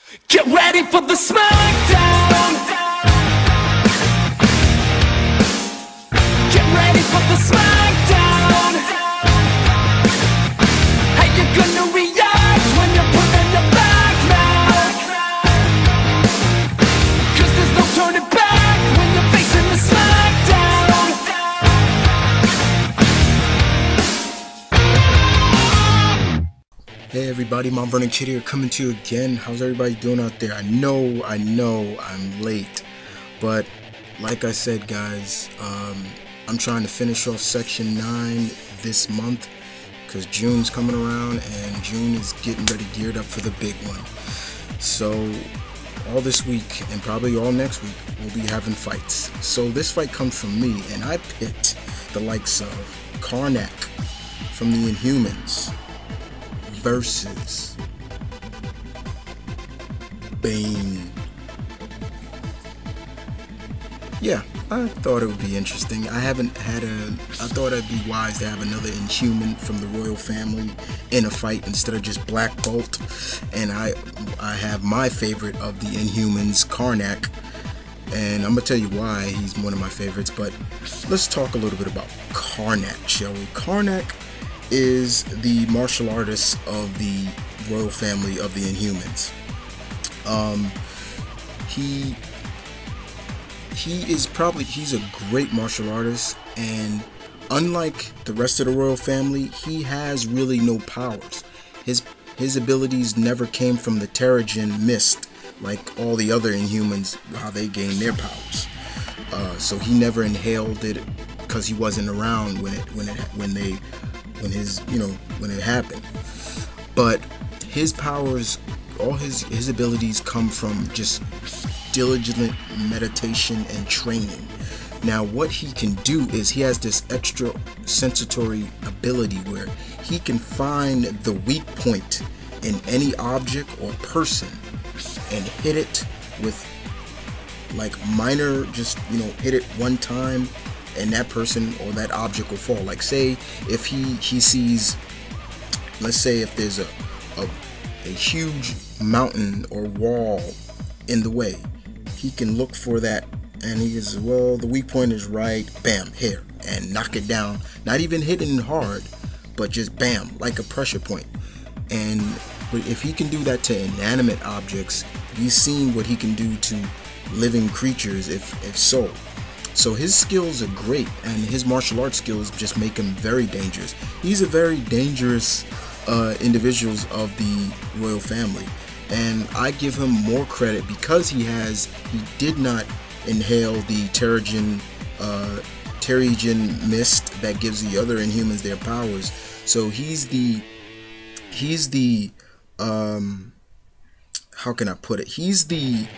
Get ready for the smackdown. Get ready for the smackdown. How you gonna react when you're put in your back now? 'Cause there's no turning back when you're facing the smackdown. Hey everybody, M.V.K here, coming to you again. How's everybody doing out there? I know I'm late, but like I said, guys, I'm trying to finish off section 9 this month because June's coming around and June is getting ready, geared up for the big one. So all this week and probably all next week we'll be having fights. So this fight comes from me, and I picked the likes of Karnak from the Inhumans versus Bane. Yeah, I thought it would be interesting. I thought it'd be wise to have another Inhuman from the royal family in a fight instead of just Black Bolt. And I have my favorite of the Inhumans, Karnak, and I'm gonna tell you why he's one of my favorites. But let's talk a little bit about Karnak, shall we? Karnak is the martial artist of the royal family of the Inhumans. He's a great martial artist, and unlike the rest of the royal family, he has really no powers. His abilities never came from the Terrigen mist like all the other Inhumans, how they gain their powers. So he never inhaled it because he wasn't around when it happened. But his powers, all his abilities come from just diligent meditation and training. Now what he can do is he has this extra sensory ability where he can find the weak point in any object or person and hit it with like minor, just hit it one time and that person or that object will fall. Like say if he sees, let's say if there's a huge mountain or wall in the way, he can look for that and he says, well, the weak point is right, bam, here, and knock it down. Not even hitting hard, but just bam, like a pressure point. And if he can do that to inanimate objects, we've seen what he can do to living creatures if so. So his skills are great, and his martial arts skills just make him very dangerous. He's a very dangerous individual of the royal family, and I give him more credit because he did not inhale the Terrigen mist that gives the other Inhumans their powers. So he's the how can I put it? He's the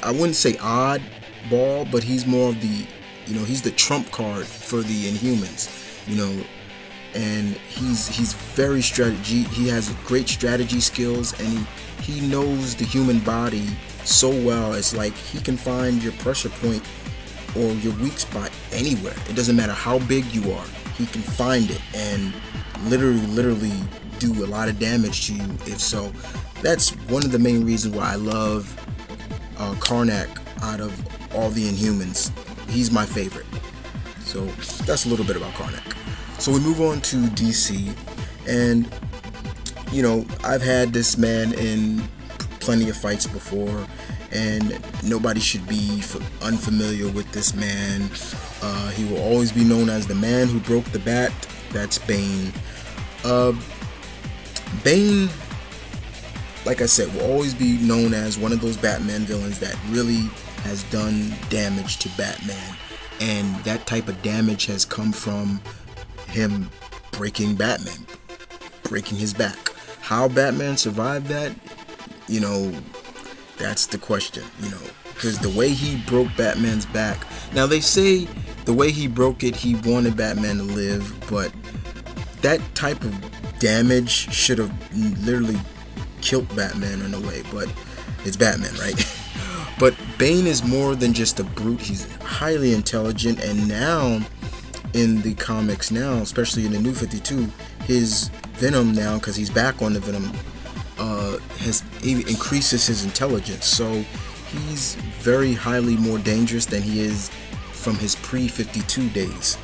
I wouldn't say odd ball, but he's more of the, he's the trump card for the Inhumans, and he's very he has great strategy skills, and he knows the human body so well. It's like he can find your pressure point or your weak spot anywhere. It doesn't matter how big you are, he can find it and literally do a lot of damage to you if so. That's one of the main reasons why I love Karnak out of all the Inhumans. He's my favorite. So that's a little bit about Karnak. So we move on to DC, and I've had this man in plenty of fights before, and nobody should be unfamiliar with this man. He will always be known as the man who broke the bat. That's Bane. Bane, like I said, will always be known as one of those Batman villains that really has done damage to Batman, and that type of damage has come from him breaking Batman, breaking his back. How Batman survived that, that's the question, because the way he broke Batman's back, now they say the way he broke it, he wanted Batman to live, but that type of damage should have literally killed Batman in a way, but it's Batman, right? But Bane is more than just a brute. He's highly intelligent, and now in the comics now, especially in the New 52, his Venom now, because he's back on the Venom, increases his intelligence. So he's very highly more dangerous than he is from his pre-52 days.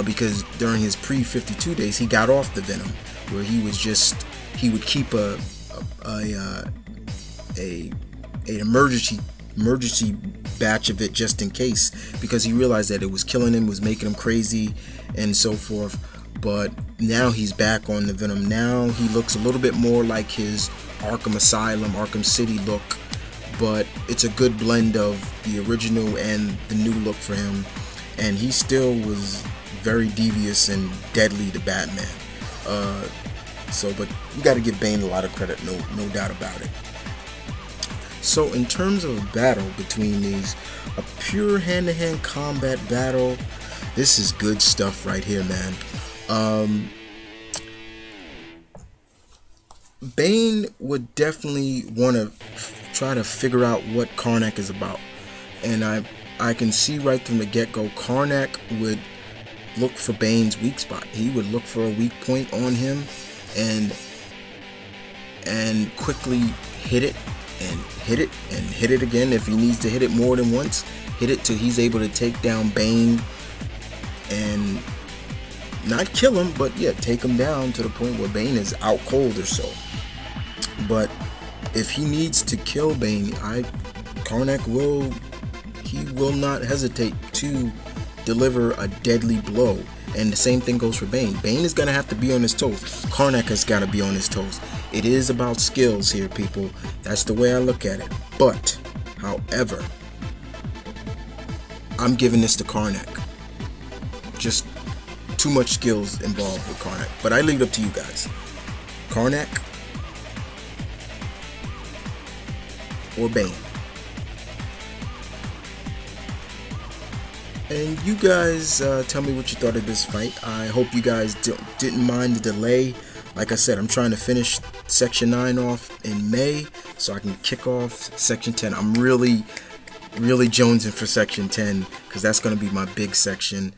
Because during his pre-52 days, he got off the Venom, where he would keep an emergency batch of it just in case, because he realized that it was killing him, was making him crazy, and so forth. But now he's back on the Venom. Now he looks a little bit more like his Arkham Asylum, Arkham City look, but it's a good blend of the original and the new look for him. And he still was very devious and deadly to Batman. But you got to give Bane a lot of credit, no doubt about it. So in terms of a battle between these, a pure hand-to-hand combat battle, this is good stuff right here, man. Bane would definitely want to try to figure out what Karnak is about, and I can see right from the get-go, Karnak would look for Bane's weak spot. He would look for a weak point on him and quickly hit it and hit it and hit it again. If he needs to hit it more than once, hit it till he's able to take down Bane and not kill him, but yeah, take him down to the point where Bane is out cold or so. But if he needs to kill Bane, Karnak will not hesitate to deliver a deadly blow. And the same thing goes for Bane. Bane is going to have to be on his toes. Karnak has got to be on his toes. It is about skills here, people. That's the way I look at it. But, however, I'm giving this to Karnak. Just too much skills involved with Karnak. But I leave it up to you guys. Karnak or Bane? And you guys tell me what you thought of this fight. I hope you guys didn't mind the delay. Like I said, I'm trying to finish Section 9 off in May so I can kick off Section 10. I'm really jonesing for Section 10 because that's going to be my big section.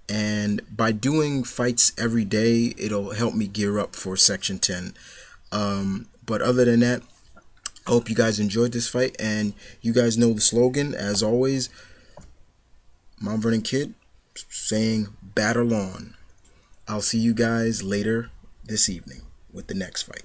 And by doing fights every day, it'll help me gear up for Section 10. But other than that, I hope you guys enjoyed this fight. And you guys know the slogan, as always, Mount Vernon Kid saying battle on. I'll see you guys later this evening with the next fight.